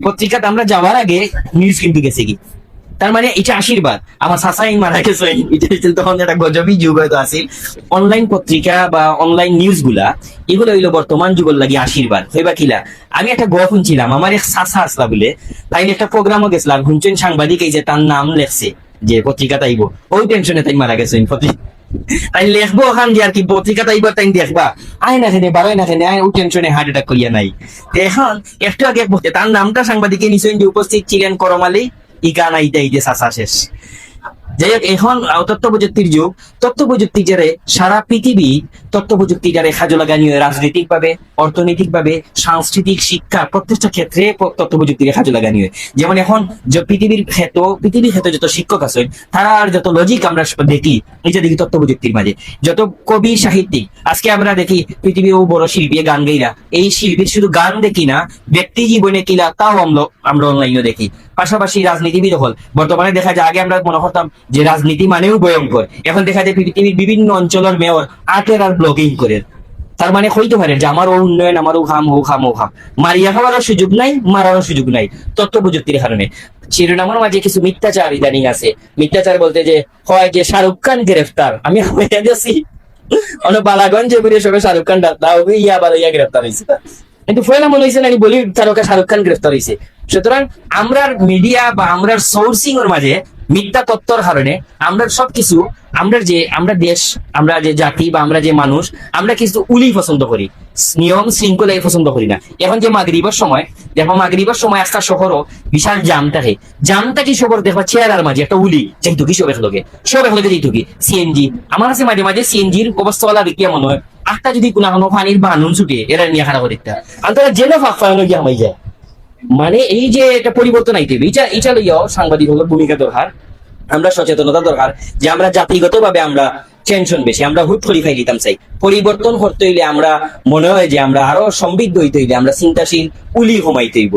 পত্রিকাতে আমরা যাওয়ার আগে নিউজ কিন্তু গেছে কি, তার মানে এটা আশীর্বাদ। আমার সাসাই মারা গেছে, এটা তখন একটা গজবই যুগ হয়তো আছে। অনলাইন পত্রিকা বা অনলাইন নিউজ গুলা এগুলো হইলো বর্তমান যুগের লাগি আশীর্বাদ হইবা কিলা। আমি একটা গল্প শুনছিলাম, আমার এক সাসা আসলা বলে, তাই একটা প্রোগ্রামও গেছিলাম, শুনছেন সাংবাদিক এই যে তার নাম লেখছে যে পত্রিকা তাইব, ওই টেনশনে তাই মারা গেছে। তাই লেখবো ওখান দিয়ে আর কি, পত্রিকা তাইব তাই দেখবা আয় না খেনে বারোয় না খেনে আয়, ওই টেনশনে হার্ট অ্যাটাক করিয়া নাই। এখন একটু আগে তার নামটা সাংবাদিকে নিশ্চয় যে উপস্থিত ছিলেন করমালি ইকানা ইটাই যে সাসা শেষ। যাই হোক, এখন তথ্য প্রযুক্তির যুগ। তথ্য প্রযুক্তি যারে সারা পৃথিবী তথ্য প্রযুক্তি যারে কাজে লাগানি হয়, রাজনৈতিক ভাবে, অর্থনৈতিক ভাবে, সাংস্কৃতিক, শিক্ষা প্রত্যেকটা ক্ষেত্রে তথ্য প্রযুক্তির কাজে লাগানি হয়। যেমন এখন যে পৃথিবীর ক্ষেত্রে যত শিক্ষক আছে তার যত লজিক আমরা দেখি, এটা দেখি তথ্য প্রযুক্তির মাঝে। যত কবি সাহিত্যিক আজকে আমরা দেখি পৃথিবীর বড় শিল্পী গান গাইরা, এই শিল্পীর শুধু গান দেখি না, ব্যক্তি জীবনে কিলা তাও আমরা অনলাইনে দেখি। পাশাপাশি রাজনীতিবিদ হল বর্তমানে দেখা যায়, আগে আমরা মনে করতাম যে রাজনীতি মানেও ভয়ঙ্কর, এখন দেখা যায় পৃথিবীর বিভিন্ন অঞ্চলের মেয়র আর্টের আর ব্লগিং করে। তার মানে হইতে পারে যে আমারও উন্নয়ন, আমারও খাম ও খাম ও খাম, মারিয়া খাওয়ারও সুযোগ নাই, মারারও সুযোগ নাই তথ্য প্রযুক্তির কারণে। শিরোনামের মাঝে কিছু মিথ্যাচার ইদানিং আছে। মিথ্যাচার বলতে যে হয় যে শাহরুখ খান গ্রেফতার, আমি হয়ে গেছি বালাগঞ্জে বেরিয়ে সবাই শাহরুখ খান ইয়া বালা ইয়া গ্রেফতার হয়েছে, কিন্তু ফয়লা মনে হয়েছে নাকি বলি তারকা শাহরুখ খান গ্রেফতার হয়েছে। সুতরাং আমরার মিডিয়া বা আমরার সোর্সিং এর মাঝে মিথ্যা তথ্যর কারণে আমরা সবকিছু, আমরা দেশ, আমরা যে জাতি বা আমরা যে মানুষ, আমরা কিছু উলি পছন্দ করি, নিয়ম শৃঙ্খলাই পছন্দ করি না। এখন যে মাগরিবের সময় দেখো, মাগরিবের সময় একটা শহরও বিশাল জামটা কি শহর দেখবা চেয়ারার মাঝে একটা উলি যেহেতু কি সব একলগে যেহেতু কি সিএনজি। আমার কাছে মাঝে মাঝে সিএনজির অবস্থা দেখিয়া মনে হয় একটা যদি কোনো পানির বানুন ছুটে এরা নিয়ে খারাপ দেখতে আন্তরা জেনে ফাঁক ফাঁকানো গিয়ে আমায় যায়। মানে এই যে একটা পরিবর্তন আইতে হবে, এটা লইয়াও সাংবাদিক হলো ভূমিকা দরকার, আমরা সচেতনতা দরকার যে আমরা জাতিগত ভাবে আমরা টেনশন বেশি, আমরা হুট করে খাই দিতাম চাই। পরিবর্তন করতে হইলে আমরা মনে হয় যে আমরা আরো সমৃদ্ধ হইতে হইলে আমরা চিন্তাশীল উলি কমাইতে হইব।